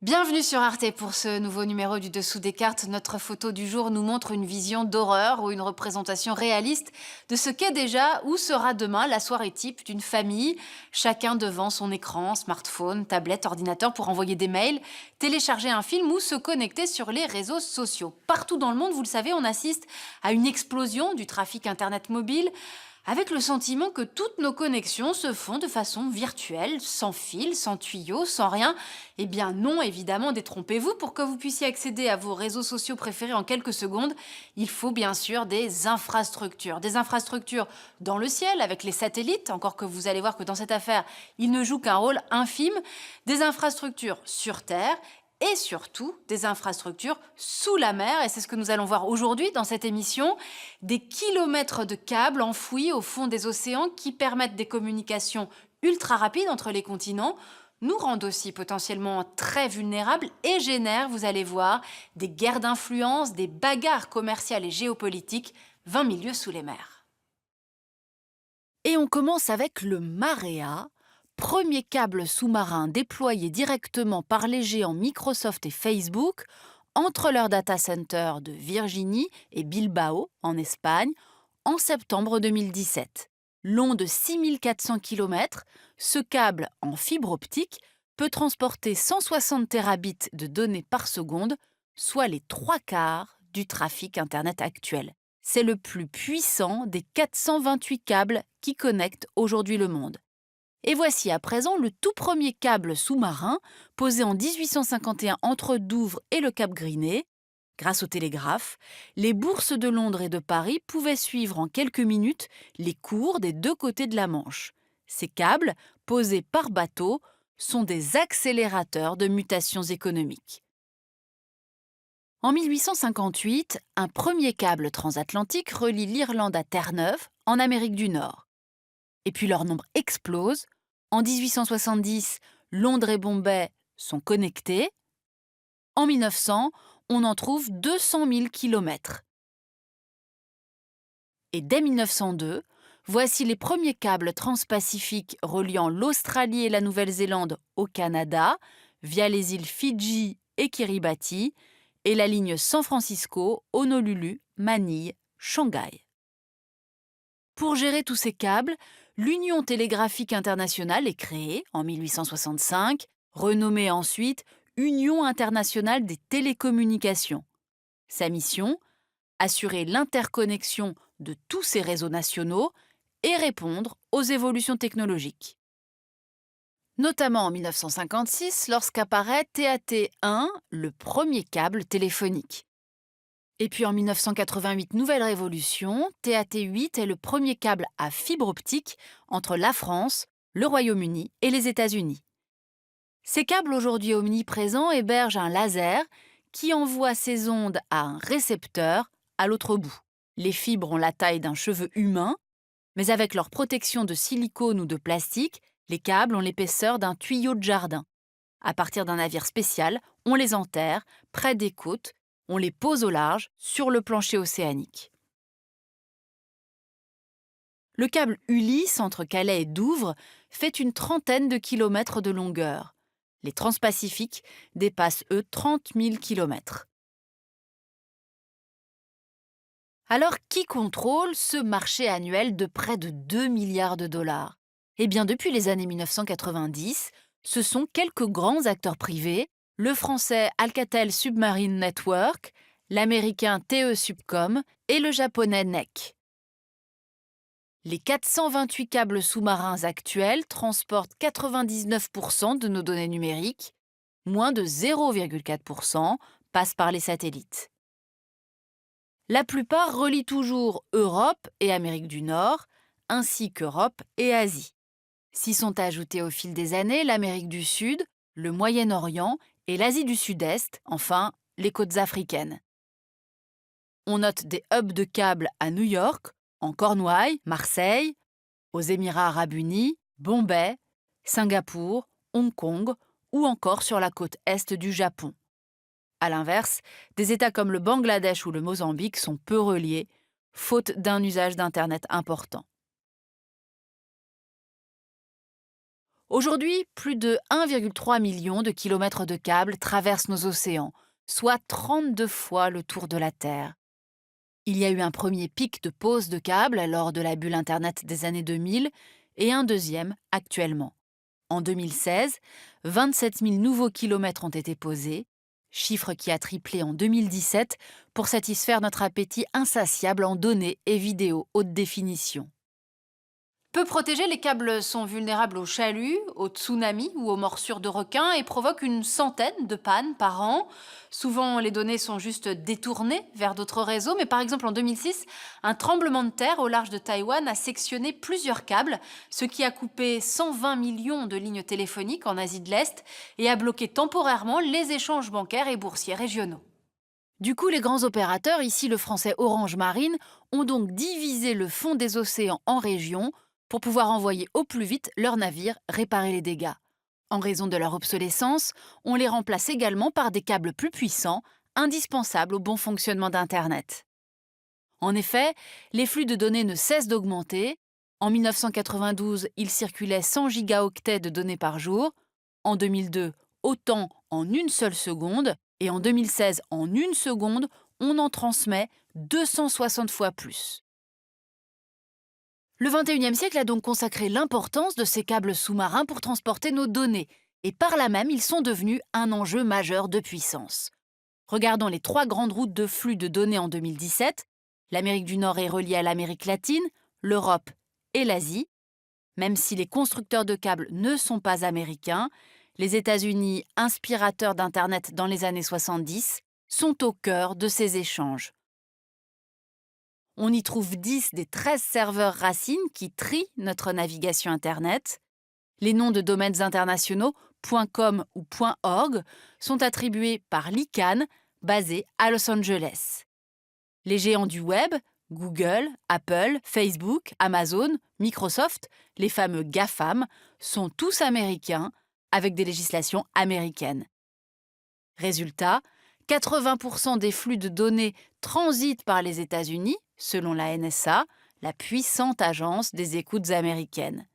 Bienvenue sur Arte pour ce nouveau numéro du Dessous des cartes. Notre photo du jour nous montre une vision d'horreur ou une représentation réaliste de ce qu'est déjà ou sera demain la soirée type d'une famille, chacun devant son écran, smartphone, tablette, ordinateur pour envoyer des mails, télécharger un film ou se connecter sur les réseaux sociaux. Partout dans le monde, vous le savez, on assiste à une explosion du trafic Internet mobile, avec le sentiment que toutes nos connexions se font de façon virtuelle, sans fil, sans tuyau, sans rien. Eh bien non, évidemment, détrompez-vous, pour que vous puissiez accéder à vos réseaux sociaux préférés en quelques secondes, il faut bien sûr des infrastructures. Des infrastructures dans le ciel, avec les satellites, encore que vous allez voir que dans cette affaire, ils ne jouent qu'un rôle infime. Des infrastructures sur Terre et surtout des infrastructures sous la mer, et c'est ce que nous allons voir aujourd'hui dans cette émission, des kilomètres de câbles enfouis au fond des océans qui permettent des communications ultra rapides entre les continents, nous rendent aussi potentiellement très vulnérables et génèrent, vous allez voir, des guerres d'influence, des bagarres commerciales et géopolitiques 20 milieux sous les mers. Et on commence avec le Marea, premier câble sous-marin déployé directement par les géants Microsoft et Facebook entre leurs data centers de Virginie et Bilbao, en Espagne, en septembre 2017. Long de 6400 km, ce câble en fibre optique peut transporter 160 terabits de données par seconde, soit les 3/4 du trafic Internet actuel. C'est le plus puissant des 428 câbles qui connectent aujourd'hui le monde. Et voici à présent le tout premier câble sous-marin posé en 1851 entre Douvres et le Cap Griné. Grâce au télégraphe, les bourses de Londres et de Paris pouvaient suivre en quelques minutes les cours des deux côtés de la Manche. Ces câbles, posés par bateau, sont des accélérateurs de mutations économiques. En 1858, un premier câble transatlantique relie l'Irlande à Terre-Neuve, en Amérique du Nord. Et puis leur nombre explose. En 1870, Londres et Bombay sont connectés. En 1900, on en trouve 200 000 kilomètres. Et dès 1902, voici les premiers câbles transpacifiques reliant l'Australie et la Nouvelle-Zélande au Canada, via les îles Fidji et Kiribati, et la ligne San Francisco, Honolulu, Manille, Shanghai. Pour gérer tous ces câbles, l'Union télégraphique internationale est créée en 1865, renommée ensuite Union internationale des télécommunications. Sa mission, assurer l'interconnexion de tous ces réseaux nationaux et répondre aux évolutions technologiques. Notamment en 1956, lorsqu'apparaît TAT1, le premier câble téléphonique. Et puis en 1988, nouvelle révolution, TAT8 est le premier câble à fibre optique entre la France, le Royaume-Uni et les États-Unis. Ces câbles aujourd'hui omniprésents hébergent un laser qui envoie ses ondes à un récepteur à l'autre bout. Les fibres ont la taille d'un cheveu humain, mais avec leur protection de silicone ou de plastique, les câbles ont l'épaisseur d'un tuyau de jardin. À partir d'un navire spécial, on les enterre près des côtes, on les pose au large sur le plancher océanique. Le câble Ulysse entre Calais et Douvres fait une trentaine de kilomètres de longueur. Les transpacifiques dépassent, eux, 30 000 kilomètres. Alors, qui contrôle ce marché annuel de près de 2 milliards de dollars ? Eh bien, depuis les années 1990, ce sont quelques grands acteurs privés, le français Alcatel Submarine Network, l'américain TE Subcom et le japonais NEC. Les 428 câbles sous-marins actuels transportent 99% de nos données numériques, moins de 0,4% passent par les satellites. La plupart relient toujours Europe et Amérique du Nord, ainsi qu'Europe et Asie. S'y sont ajoutés au fil des années l'Amérique du Sud, le Moyen-Orient et l'Asie du Sud-Est, enfin les côtes africaines. On note des hubs de câbles à New York, en Cornouailles, Marseille, aux Émirats arabes unis, Bombay, Singapour, Hong Kong ou encore sur la côte est du Japon. A l'inverse, des États comme le Bangladesh ou le Mozambique sont peu reliés, faute d'un usage d'Internet important. Aujourd'hui, plus de 1,3 million de kilomètres de câbles traversent nos océans, soit 32 fois le tour de la Terre. Il y a eu un premier pic de pose de câbles lors de la bulle Internet des années 2000 et un deuxième actuellement. En 2016, 27 000 nouveaux kilomètres ont été posés, chiffre qui a triplé en 2017 pour satisfaire notre appétit insatiable en données et vidéos haute définition. Peu protégés, les câbles sont vulnérables aux chaluts, aux tsunamis ou aux morsures de requins et provoquent une centaine de pannes par an. Souvent, les données sont juste détournées vers d'autres réseaux, mais par exemple en 2006, un tremblement de terre au large de Taïwan a sectionné plusieurs câbles, ce qui a coupé 120 millions de lignes téléphoniques en Asie de l'Est et a bloqué temporairement les échanges bancaires et boursiers régionaux. Du coup, les grands opérateurs, ici le français Orange Marine, ont donc divisé le fond des océans en régions pour pouvoir envoyer au plus vite leurs navires réparer les dégâts. En raison de leur obsolescence, on les remplace également par des câbles plus puissants, indispensables au bon fonctionnement d'Internet. En effet, les flux de données ne cessent d'augmenter. En 1992, il circulait 100 gigaoctets de données par jour. En 2002, autant en une seule seconde. Et en 2016, en une seconde, on en transmet 260 fois plus. Le XXIe siècle a donc consacré l'importance de ces câbles sous-marins pour transporter nos données. Et par là même, ils sont devenus un enjeu majeur de puissance. Regardons les 3 grandes routes de flux de données en 2017. L'Amérique du Nord est reliée à l'Amérique latine, l'Europe et l'Asie. Même si les constructeurs de câbles ne sont pas américains, les États-Unis, inspirateurs d'Internet dans les années 70, sont au cœur de ces échanges. On y trouve 10 des 13 serveurs racines qui trient notre navigation Internet. Les noms de domaines internationaux .com ou .org sont attribués par l'ICANN, basé à Los Angeles. Les géants du web, Google, Apple, Facebook, Amazon, Microsoft, les fameux GAFAM, sont tous américains, avec des législations américaines. Résultat, 80% des flux de données transitent par les États-Unis, selon la NSA, la puissante agence des écoutes américaines.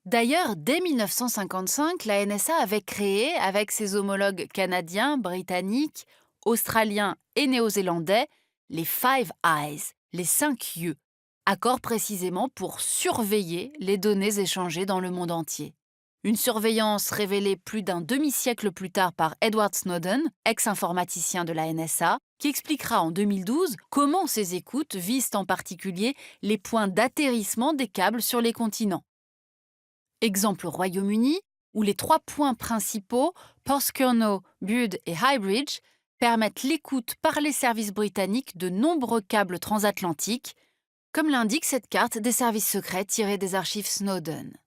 D'ailleurs, dès 1955, la NSA avait créé, avec ses homologues canadiens, britanniques, australiens et néo-zélandais, les Five Eyes, les 5 yeux, accords précisément pour surveiller les données échangées dans le monde entier. Une surveillance révélée plus d'un demi-siècle plus tard par Edward Snowden, ex-informaticien de la NSA, qui expliquera en 2012 comment ces écoutes visent en particulier les points d'atterrissement des câbles sur les continents. Exemple au Royaume-Uni, où les 3 points principaux, Porthcurno, Bute et Highbridge, permettent l'écoute par les services britanniques de nombreux câbles transatlantiques, comme l'indique cette carte des services secrets tirée des archives Snowden.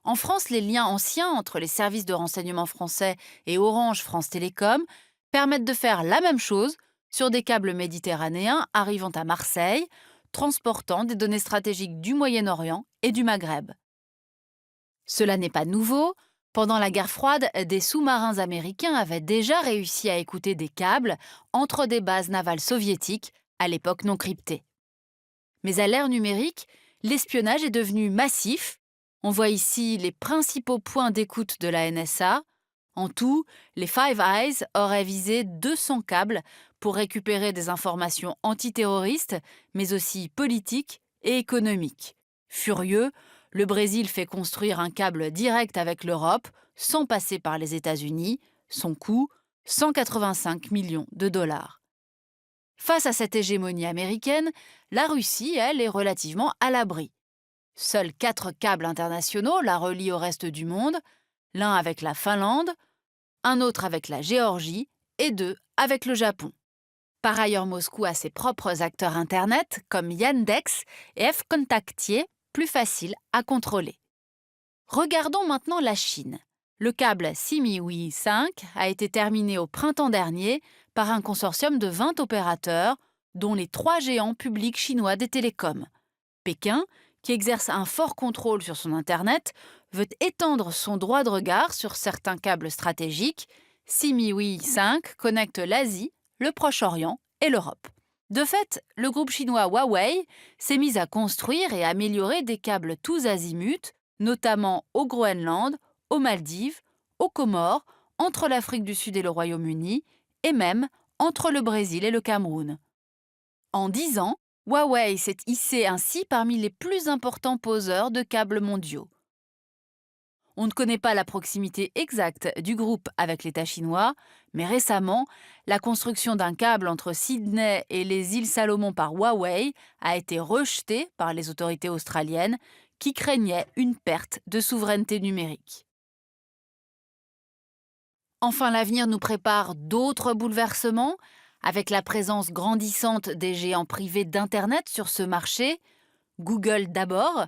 En France, les liens anciens entre les services de renseignement français et Orange France Télécom permettent de faire la même chose sur des câbles méditerranéens arrivant à Marseille, transportant des données stratégiques du Moyen-Orient et du Maghreb. Cela n'est pas nouveau. Pendant la guerre froide, des sous-marins américains avaient déjà réussi à écouter des câbles entre des bases navales soviétiques, à l'époque non cryptées. Mais à l'ère numérique, l'espionnage est devenu massif. On voit ici les principaux points d'écoute de la NSA. En tout, les Five Eyes auraient visé 200 câbles pour récupérer des informations antiterroristes, mais aussi politiques et économiques. Furieux, le Brésil fait construire un câble direct avec l'Europe, sans passer par les États-Unis. Son coût, 185 millions de dollars. Face à cette hégémonie américaine, la Russie, elle, est relativement à l'abri. Seuls 4 câbles internationaux la relient au reste du monde, l'un avec la Finlande, un autre avec la Géorgie et 2 avec le Japon. Par ailleurs, Moscou a ses propres acteurs Internet, comme Yandex et Fcontakte, plus faciles à contrôler. Regardons maintenant la Chine. Le câble Simiwi 5 a été terminé au printemps dernier par un consortium de 20 opérateurs, dont les 3 géants publics chinois des télécoms. Pékin, qui exerce un fort contrôle sur son Internet, veut étendre son droit de regard sur certains câbles stratégiques. Simiwi 5 connecte l'Asie, le Proche-Orient et l'Europe. De fait, le groupe chinois Huawei s'est mis à construire et améliorer des câbles tous azimuts, notamment au Groenland, aux Maldives, aux Comores, entre l'Afrique du Sud et le Royaume-Uni, et même entre le Brésil et le Cameroun. En 10 ans, Huawei s'est hissé ainsi parmi les plus importants poseurs de câbles mondiaux. On ne connaît pas la proximité exacte du groupe avec l'État chinois, mais récemment, la construction d'un câble entre Sydney et les îles Salomon par Huawei a été rejetée par les autorités australiennes qui craignaient une perte de souveraineté numérique. Enfin, l'avenir nous prépare d'autres bouleversements, avec la présence grandissante des géants privés d'Internet sur ce marché, Google d'abord,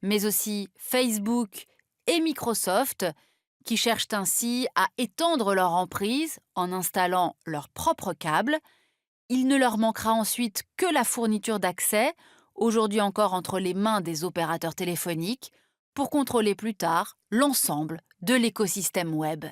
mais aussi Facebook et Microsoft, qui cherchent ainsi à étendre leur emprise en installant leurs propres câbles. Il ne leur manquera ensuite que la fourniture d'accès, aujourd'hui encore entre les mains des opérateurs téléphoniques, pour contrôler plus tard l'ensemble de l'écosystème web.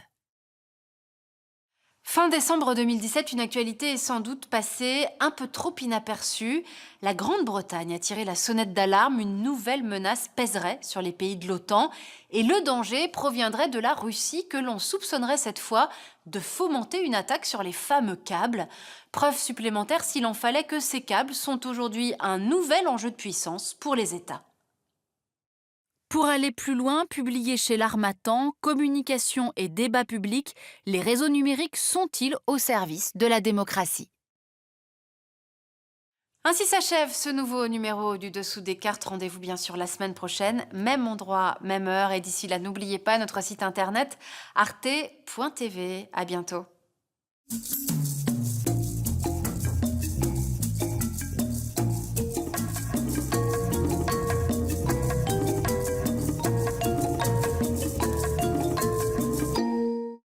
Fin décembre 2017, une actualité est sans doute passée un peu trop inaperçue. La Grande-Bretagne a tiré la sonnette d'alarme, une nouvelle menace pèserait sur les pays de l'OTAN et le danger proviendrait de la Russie que l'on soupçonnerait cette fois de fomenter une attaque sur les fameux câbles. Preuve supplémentaire s'il en fallait que ces câbles sont aujourd'hui un nouvel enjeu de puissance pour les États. Pour aller plus loin, publié chez l'Harmattan, Communication et débat public, les réseaux numériques sont-ils au service de la démocratie? Ainsi s'achève ce nouveau numéro du Dessous des cartes. Rendez-vous bien sûr la semaine prochaine, même endroit, même heure. Et d'ici là, n'oubliez pas notre site internet arte.tv. À bientôt.